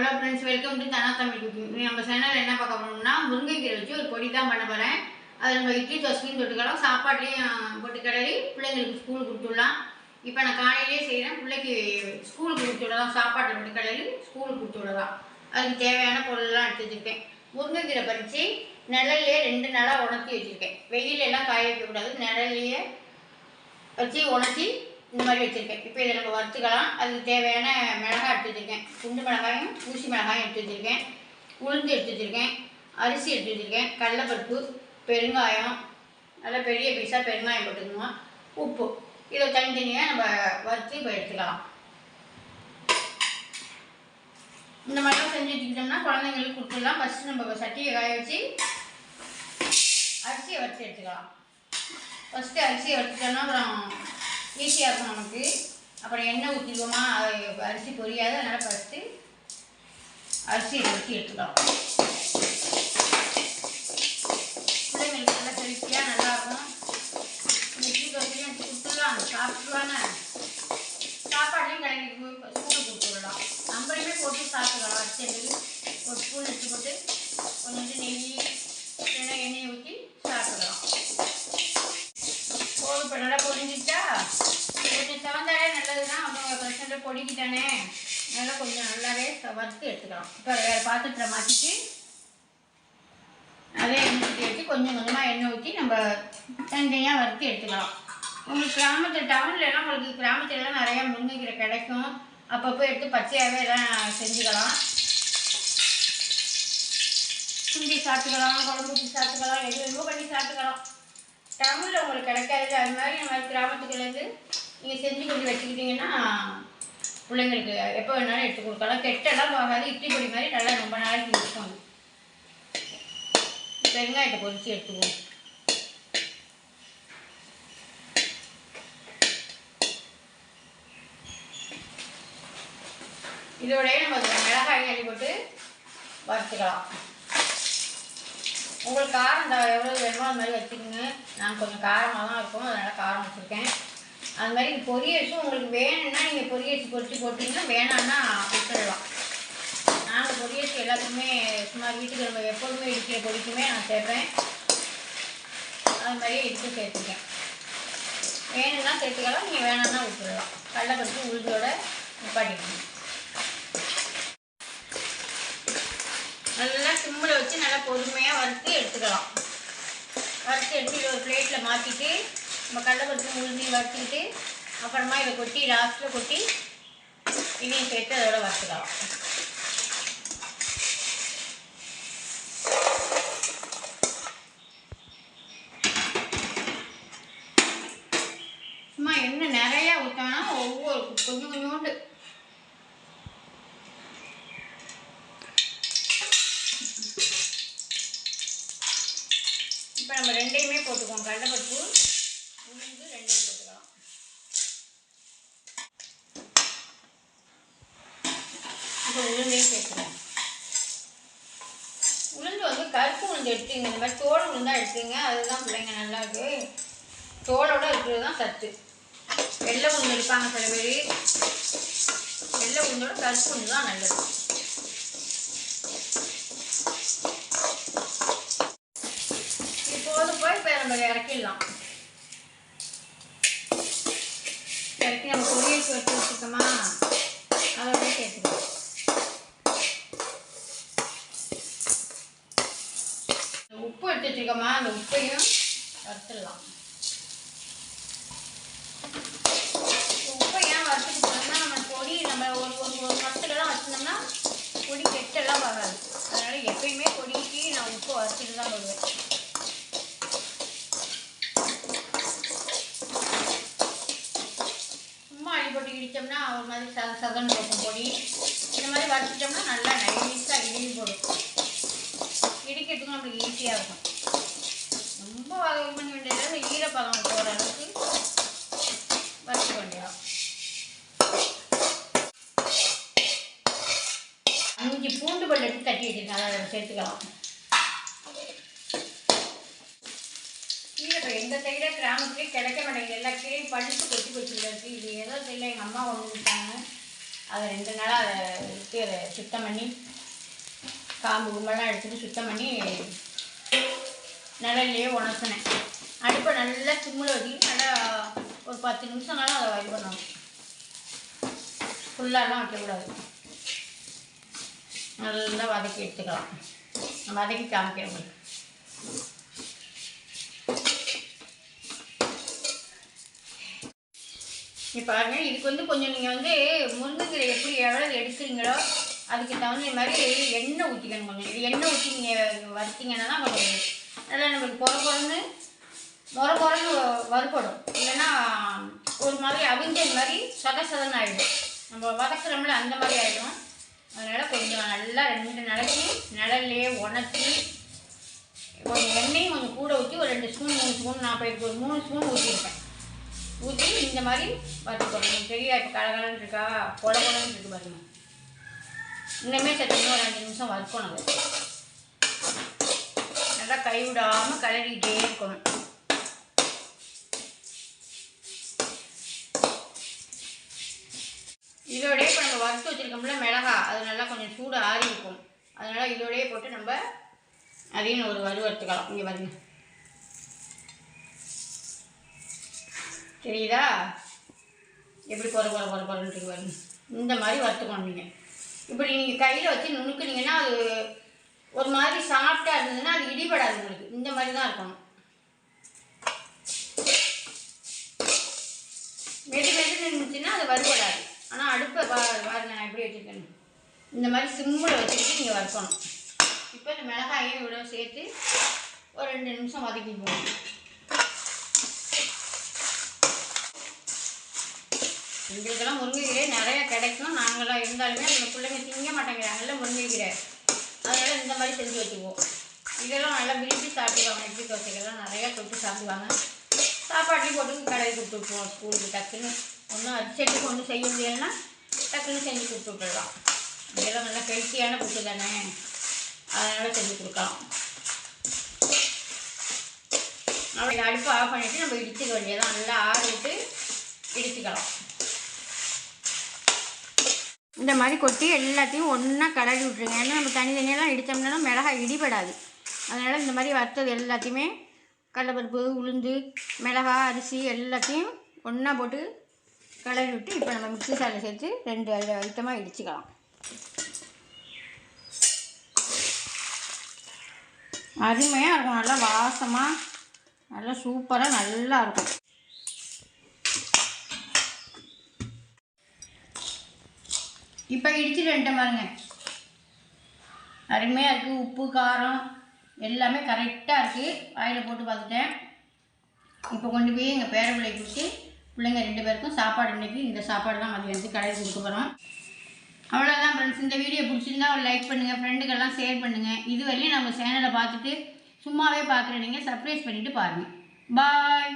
Hello friends, welcome to Dhana Tamil cooking. நம்ம சேனலில் என்ன பார்க்க போகிறோம்னா, முருங்கைக்கீரை வச்சு ஒரு பொடி தான் பண்ண போகிறேன். அது நம்ம இட்லி தோசையும் தொட்டுக்கலாம், சாப்பாட்லேயும் போட்டு கிளறி பிள்ளைங்களுக்கு ஸ்கூலுக்கு கொடுத்துடலாம். இப்போ நான் காலையிலேயே செய்கிறேன், பிள்ளைக்கு ஸ்கூலுக்கு கொடுத்து விடலாம், சாப்பாட்டில் போட்டு கிளறி ஸ்கூலுக்கு கொடுத்து விடலாம். அதுக்கு தேவையான பொருள்லாம் எடுத்து வச்சுருக்கேன். முருங்கைக்கீரை பறித்து நிழல்லையே 2 நாளாக உணர்த்தி வச்சுருக்கேன். வெயிலெல்லாம் காய வைக்கக்கூடாது, நிழல்லையே வச்சு உணர்த்தி இந்த மாதிரி வச்சுருக்கேன். இப்போ இதை நம்ம வறுத்துக்கலாம். அதுக்கு தேவையான மிளகாய் எடுத்து வச்சுருக்கேன். குண்டு மிளகாயும் ஊசி மிளகாயும் எடுத்து வச்சுருக்கேன். உளுந்து எடுத்து வச்சுருக்கேன். அரிசி எடுத்து வச்சுருக்கேன். கடலைப்பருப்பு, பெருங்காயம், நல்லா பெரிய பீஸாக பெருங்காயம் போட்டுக்கணும். உப்பு. இதை தனித்தனியாக நம்ம வறுத்து இப்போ எடுத்துக்கலாம். இந்த மாதிரிலாம் செஞ்சு வச்சுக்கிட்டோம்னா குழந்தைங்களுக்கு கொடுத்துடலாம். ஃபஸ்ட்டு நம்ம சட்டியை காய வச்சு அரிசியை வறுத்து எடுத்துக்கலாம். ஃபஸ்ட்டு அரிசியை வறுத்துட்டோம்னா அப்புறம் ஈஸியாக இருக்கும் நமக்கு. அப்புறம் எண்ணெய் ஊற்றிடுவோமா, அரிசி பொரியாது. அதனால் ஃபஸ்ட்டு அரிசியை வச்சு எடுத்துக்கலாம். பிள்ளைங்களுக்கு நல்லா ஹெல்த்தியாக நல்லாயிருக்கும். இட்லி தோசையும் கொடுத்துடலாம், சாப்பிட்டுருவாங்க. சாப்பாட்டையும் கிளம்பி ஸ்கூலுக்கு கொடுத்துடலாம். நம்மளையுமே போட்டு சாப்பிட்டுக்கலாம். அரிசி ஒரு ஸ்பூன் எடுத்து போட்டு கொஞ்சம் நெய் இல்லைன்னா எண்ணெயை ஊற்றி சாப்பிட்டுக்கலாம். இப்போ நல்லா பொரிஞ்சிட்டா கொஞ்சம் செவந்தாலே நல்லது தான். அவங்க பிரச்சனை பொடிக்கிட்டானே, நல்லா கொஞ்சம் நல்லாவே வறுத்து எடுத்துக்கலாம். இப்போ வேறு பாத்திரத்தில் மாற்றிட்டு அதே எண்ணெய் ஊற்றி வச்சு கொஞ்சம் கொஞ்சமாக எண்ணெய் ஊற்றி நம்ம தனித்தனியாக வறுத்து எடுத்துக்கலாம். உங்களுக்கு கிராமத்தில் டவுன்லலாம் உங்களுக்கு கிராமத்துலலாம் நிறையா முருங்கைக்கீரை கிடைக்கும். அப்பப்போ எடுத்து பச்சையாகவே எல்லாம் செஞ்சுக்கலாம். சுண்டி சாப்பிட்டுக்கலாம், குழம்பு ஊற்றி சாப்பிட்டுக்கலாம், எது எதுவும் பண்ணி சாப்பிட்டுக்கலாம். டவுனில் உங்களுக்கு கிடைக்காது. அது மாதிரி நம்ம கிராமத்துக்குலேருந்து நீங்கள் செஞ்சு கொண்டு வச்சுக்கிட்டிங்கன்னா பிள்ளைங்களுக்கு எப்போ வேணாலும் எடுத்து கொடுக்கலாம். கெட்டெல்லாம் போகாது. இட்லி பொடி மாதிரி நல்லா ரொம்ப நாளைக்கு இருக்கும். வெங்காயத்தை பொரித்து எடுத்துக்குவோம். இதோடய நம்ம மிளகாய் அள்ளி போட்டு வறுத்துக்கலாம். உங்களுக்கு காரம் எவ்வளோ வேணுமோ அது மாதிரி வச்சுக்கோங்க. நான் கொஞ்சம் காரமாக தான் இருக்கும், அதனால் காரம் வச்சுருக்கேன். அது மாதிரி பொரியரிசும் உங்களுக்கு வேணும்னா நீங்கள் பொரியரிசி பொரித்து போட்டிங்கன்னா, வேணான்னா விட்டுடலாம். நாங்கள் பொரியரிசி எல்லாத்துக்குமே சும்மா வீட்டுக்கு நம்ம எப்போதுமே இருக்கிற பொரிக்குமே நான் சேர்ப்பேன். அது மாதிரியே இதுக்கும் சேர்த்துக்கேன். வேணும்னா சேர்த்துக்கலாம், நீங்கள் வேணான்னா விட்டுடலாம். கடலைப்பருப்பு உளுந்தோட நிப்பாட்டிக்கணும். நல்லா சிம்மில் வச்சு நல்லா பொறுமையாக வறுத்து எடுத்துக்கலாம். வறுத்து எடுத்து இதை ஒரு பிளேட்டில் மாற்றிட்டு நம்ம கடலைப்பருப்பு உளுந்தையும் வறுத்துக்கிட்டு அப்புறமா இதை கொட்டி லாஸ்ட்டில் கொட்டி இதையும் சேர்த்து அதோட வறுத்துக்கலாம். சும்மா எண்ணெய் நிறையா ஊற்றோன்னா ஒவ்வொரு கொஞ்சம் கொஞ்சோண்டு இப்போ நம்ம ரெண்டையுமே போட்டுக்குவோம். கடலைப்பருப்பு உளுந்து ரெண்டையும் போட்டுக்கலாம். இப்போ உளுந்தையும் சேர்த்துக்கலாம். உளுந்து வந்து கருப்பு உளுந்து எடுத்துங்க. இந்த மாதிரி தோல் உளுந்தாக எடுத்துங்க. அதுதான் பிள்ளைங்க நல்லா இருக்கு. தோலோடு இருக்கிறது தான் சத்து. வெள்ளை உளுந்து எடுப்பாங்க சில பேர். வெள்ளை உளுந்தோட கருப்பு உளுந்து தான் நல்லது. இப்போ நம்ம இறக்கிடலாம். இறக்கி நம்ம பொரியல் வச்சு வச்சுக்கோமா, அதோட சேர்த்துக்கலாம். உப்பு எடுத்து வச்சுருக்கோமா, அந்த உப்பையும் வறுத்துடலாம். உப்பை ஏன் வறுத்துட்டு போனோம்னா, நம்ம பொடி நம்ம ஒரு மரத்துலலாம் வச்சுருந்தோம்னா பொடி கெட்டெல்லாம் வராது. அதனால் எப்பயுமே பொடிக்கு நான் உப்பு வறுத்துட்டு தான் போடுவேன். போட்டு இடித்தோம்னா ஒரு மாதிரி சதன்னு இருக்கும் பொடி. இந்த மாதிரி வறுத்துட்டோம்னா நல்லா நைஸாக இடிஞ்சு போடும். இடிக்கிறதுக்கும் நம்மளுக்கு ஈஸியாக இருக்கும். ரொம்ப வகை பண்ண வேண்டியது ஈரப்பதம் போகிற அளவுக்கு வறுக்க வேண்டியதான். 5 பூண்டு பல் எடுத்து தட்டி வச்சுருக்கேன், அதை சேர்த்துக்கலாம். இப்போ எங்கள் சைடில் கிராமத்துலேயே கிடைக்க மாட்டேங்குது. எல்லா கீரையும் படித்து கொட்டி வச்சுருக்கு. இது ஏதோ தெரியல, எங்கள் அம்மா கொண்டு வந்துட்டாங்க. அதை 2 நாளாக அதை எடுத்து அதை சுத்தம் பண்ணி காம்பு கும்பெல்லாம் எடுத்துகிட்டு சுத்தம் பண்ணி நிழல்லையே உணர்த்தினேன். அடுப்பை நல்லா சிம்மில் வச்சுக்கிட்டு நல்லா ஒரு 10 நிமிஷம்னாலும் அதை இது பண்ணணும். ஃபுல்லாலாம் வைக்கக்கூடாது. நல்லா வதக்கி எடுத்துக்கலாம். வதக்கி காமிக்கிறேன் உங்களுக்கு. இப்போ பாருங்க, இதுக்கு வந்து கொஞ்சம் நீங்கள் வந்து முருங்கைக்கீரை எப்படி எவ்வளோ எடுக்கிறீங்களோ அதுக்கு தகுந்த மாதிரி எண்ணெய் ஊற்றிக்கணும். கொஞ்சம் இது எண்ணெய் ஊற்றி நீங்கள் வறுத்தீங்கன்னா தான் கொஞ்சம் நல்லா நம்மளுக்கு பொறன்னு வறுப்படும். இல்லைன்னா ஒரு மாதிரி அவிஞ்சது மாதிரி சதன்னு ஆகிடும். நம்ம வதக்குறோம்ல அந்த மாதிரி ஆகிடும். அதனால் கொஞ்சம் நல்லா 2 நாளைக்கு நிழல்லையே உணர்த்தி கொஞ்சம் எண்ணெயும் கொஞ்சம் கூட ஊற்றி ஒரு 2 ஸ்பூன் 3 ஸ்பூன் நான் இப்போ ஒரு 3 ஸ்பூன் ஊற்றிருக்கேன். ஊற்றி இந்த மாதிரி வறுத்துக்கணும். தெரியா இப்போ கலகலன்னு இருக்கா, குழம்புன்னு இருக்கு பாருங்க. இன்னுமே சட்டமாக ஒரு 2 நிமிஷம் வறுக்கணும். அது நல்லா கைவிடாமல் கிளறிக்கிட்டே இருக்கணும். இதோடய இப்போ நம்ம வறுத்து வச்சுருக்கோம்ல மிளகா, அது நல்லா கொஞ்சம் சூடு ஆறி இருக்கும். அதனால் இதோடய போட்டு நம்ம அதையும் ஒரு வறுத்துக்கலாம். இங்கே பாருங்க, தெரியுதா எப்படி பொறன்னு இருக்கு பாருங்க. இந்த மாதிரி வறுத்துக்கணும். நீங்கள் இப்படி நீங்கள் கையில் வச்சு நுணுக்குனீங்கன்னா அது ஒரு மாதிரி சாஃப்டாக இருந்ததுன்னா அது இடிபடாது உங்களுக்கு. இந்த மாதிரி தான் இருக்கணும். மெதுன்னு இருந்துச்சுன்னா அது வறுபடாது. ஆனால் அடுப்பை பாருங்க நான் எப்படி வச்சுருக்கேன். இந்த மாதிரி சிம்மில் வச்சுக்கிட்டு நீங்கள் வறுக்கணும். இப்போ இந்த மிளகாயும் இவ்வளோ சேர்த்து ஒரு 2 நிமிஷம் வதக்கி போகணும். எங்களுக்கெல்லாம் முருங்கைக்கீரை நிறையா கிடைக்கும். நாங்களாம் இருந்தாலுமே அந்த பிள்ளைங்க திங்க மாட்டேங்கிறாங்கல்ல முருங்கைக்கீரை. அதனால் இந்த மாதிரி செஞ்சு வச்சுக்குவோம். இதெல்லாம் நல்லா விரும்பி சாப்பிடுவாங்க. இட்லி தோசைகள்லாம் நிறையா தொட்டு சாப்பிடுவாங்க. சாப்பாட்லேயும் போட்டு கடையை கொடுத்து விட்ருவோம். ஸ்கூலுக்கு டக்குன்னு ஒன்றும் அரிச்செட்டுக்கு ஒன்றும் செய்ய முடியலைன்னா டக்குன்னு செஞ்சு கொடுத்து விட்டுடலாம். இதெல்லாம் நல்லா ஹெல்த்தியான ஃபுட்டு தானே, அதனால் செஞ்சு கொடுக்கலாம். நம்ம அடுப்பை ஆஃப் பண்ணிவிட்டு நம்ம இடிச்சுக்க வேண்டியதான். நல்லா ஆற விட்டு இடிச்சுக்கலாம். இந்த மாதிரி கொட்டி எல்லாத்தையும் ஒன்றா கலரி விட்ருங்க. ஏன்னா நம்ம தனித்தனியெல்லாம் இடித்தோம்னா மிளகாய் இடிபடாது. அதனால் இந்த மாதிரி வறுத்தது எல்லாத்தையுமே கடலைப்பருப்பு, உளுந்து, மிளகாய், அரிசி எல்லாத்தையும் ஒன்றா போட்டு கலரி விட்டு இப்போ நம்ம மிக்ஸி சாரில் சேர்த்து 2 ஐட்டமாக இடிச்சுக்கலாம். அருமையாக இருக்கும். நல்லா வாசமாக நல்லா சூப்பராக நல்லா இருக்கும். இப்போ இடிச்சுட்டு வந்துட்டேன் பாருங்க. அருமையாக இருக்குது. உப்பு காரம் எல்லாமே கரெக்டாக இருக்குது. வாயில் போட்டு பார்த்துட்டேன். இப்போ கொண்டு போய் எங்கள் பேர பிள்ளைக்கு கொடுத்து பிள்ளைங்க 2 பேருக்கும் சாப்பாடு இன்றைக்கி இந்த சாப்பாடு தான் மதியானத்துக்கு கடையில் கொடுக்க போகிறோம். அவ்வளோதான் ஃப்ரெண்ட்ஸ். இந்த வீடியோ பிடிச்சிருந்தா ஒரு லைக் பண்ணுங்கள், ஃப்ரெண்டுக்கெல்லாம் ஷேர் பண்ணுங்கள். இது வரையும் நம்ம சேனலை பார்த்துட்டு சும்மாவே பார்க்குற நீங்கள் சப்ஸ்கிரைப் பண்ணிவிட்டு பாருங்கள். பாய்.